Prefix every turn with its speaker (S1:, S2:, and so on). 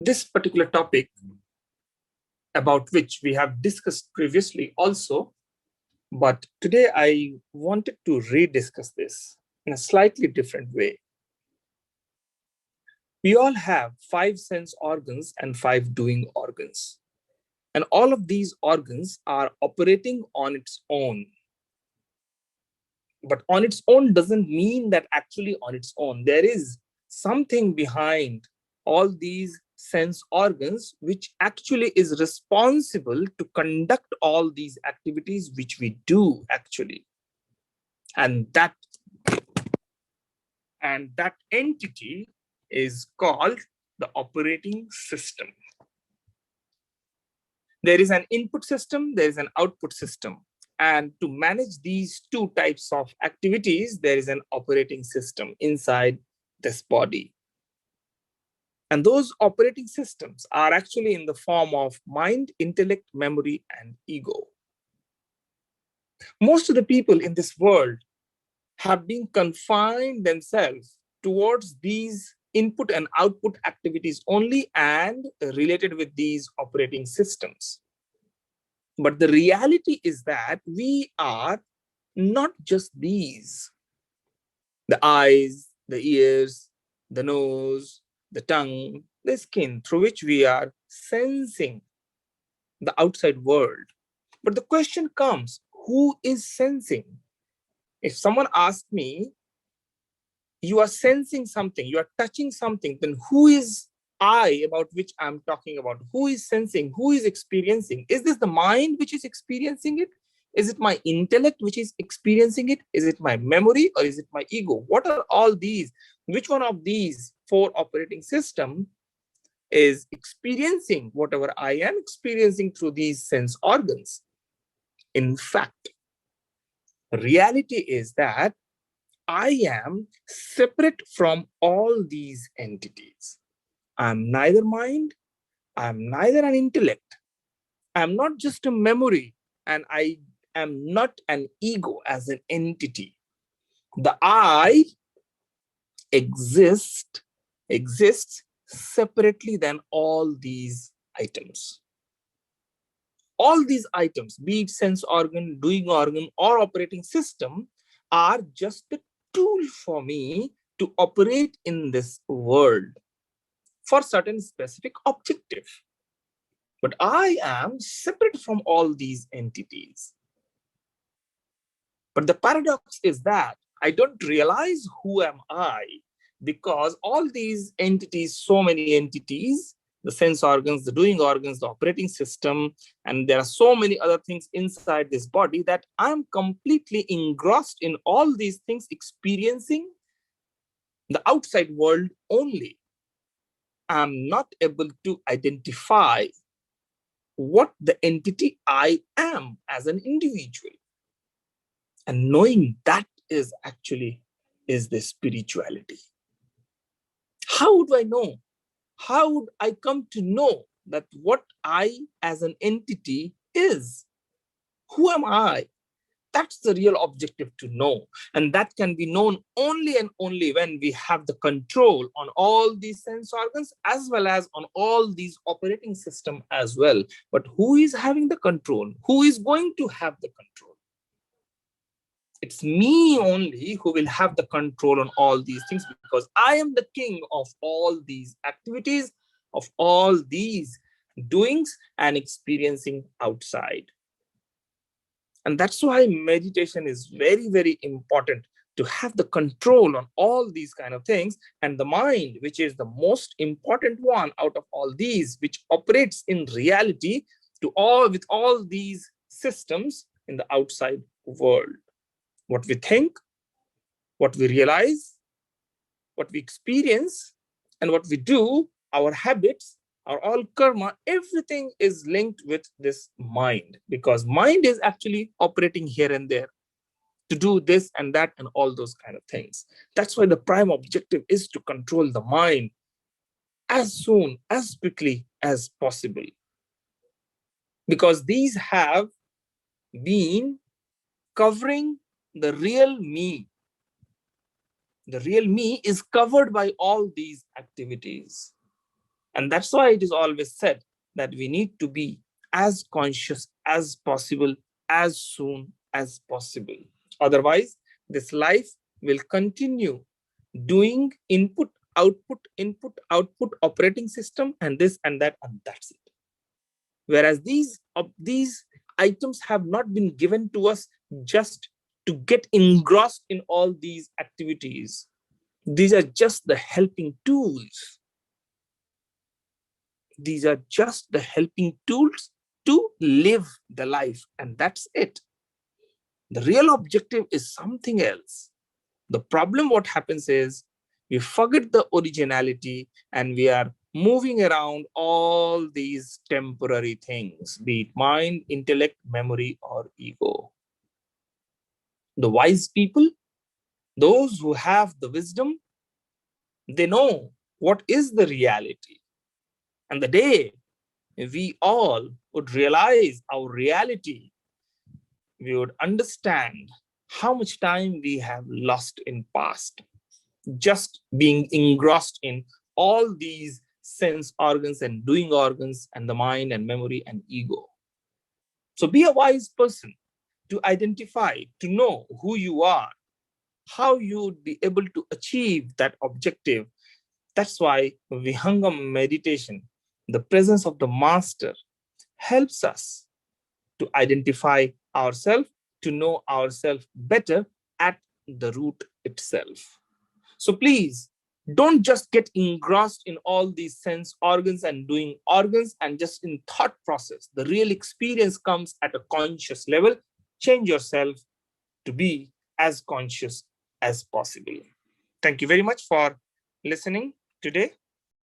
S1: This particular topic, about which we have discussed previously also, but today I wanted to rediscuss this in a slightly different way. We all have 5 sense organs and 5 doing organs. And all of these organs are operating on its own. But on its own doesn't mean that actually on its own. There is something behind all these sense organs which actually is responsible to conduct all these activities which we do actually. And that entity is called the operating system. There is an input system, there is an output system. And to manage these two types of activities, there is an operating system inside this body. And those operating systems are actually in the form of mind, intellect, memory, and ego. Most of the people in this world have been confined themselves towards these input and output activities only and related with these operating systems. But the reality is that we are not just these. The eyes, the ears, the nose, the tongue, the skin through which we are sensing the outside world. But the question comes, who is sensing? If someone asks me, you are sensing something, you are touching something, then who is I about which I'm talking about? Who is sensing? Who is experiencing? Is this the mind which is experiencing it? Is it my intellect which is experiencing it? Is it my memory or is it my ego? What are all these? Which one of these 4 operating systems is experiencing whatever I am experiencing through these sense organs? In fact, reality is that I am separate from all these entities. I'm neither mind, I'm neither an intellect. I'm not just a memory, and I am not an ego as an entity. The I exists separately than all these items. All these items, be it sense organ, doing organ, or operating system, are just the tool for me to operate in this world for certain specific objective. But I am separate from all these entities. But the paradox is that I don't realize who am I, because all these entities, so many entities, the sense organs, the doing organs, the operating system, and there are so many other things inside this body that I'm completely engrossed in all these things, experiencing the outside world only. I'm not able to identify what the entity I am as an individual. And knowing that is the spirituality. How would I know? How would I come to know that what I as an entity is? Who am I? That's the real objective to know. And that can be known only and only when we have the control on all these sense organs as well as on all these operating system as well. But who is having the control? Who is going to have the control? It's me only who will have the control on all these things, because I am the king of all these activities, of all these doings and experiencing outside. And that's why meditation is very, very important, to have the control on all these kind of things. And the mind, which is the most important one out of all these, which operates in reality with all these systems in the outside world. What we think, what we realize, what we experience, and what we do, our habits, are all karma. Everything is linked with this mind, because mind is actually operating here and there to do this and that and all those kind of things. That's why the prime objective is to control the mind as soon, as quickly as possible. Because these have been covering the real me. The real me is covered by all these activities. And that's why it is always said that we need to be as conscious as possible, as soon as possible. Otherwise, this life will continue doing input, output operating system, and this and that, and that's it. Whereas these items have not been given to us just to get engrossed in all these activities. These are just the helping tools. These are just the helping tools to live the life, and that's it. The real objective is something else. The problem, what happens is, we forget the originality and we are moving around all these temporary things, be it mind, intellect, memory, or ego. The wise people, those who have the wisdom, they know what is the reality. And the day we all would realize our reality, we would understand how much time we have lost in past, just being engrossed in all these sense organs and doing organs and the mind and memory and ego. So be a wise person to identify, to know who you are, how you would be able to achieve that objective. That's why Vihangam meditation, the presence of the master, helps us to identify ourselves, to know ourselves better at the root itself. So please don't just get engrossed in all these sense organs and doing organs and just in thought process. The real experience comes at a conscious level. Change yourself to be as conscious as possible. Thank you very much for listening today.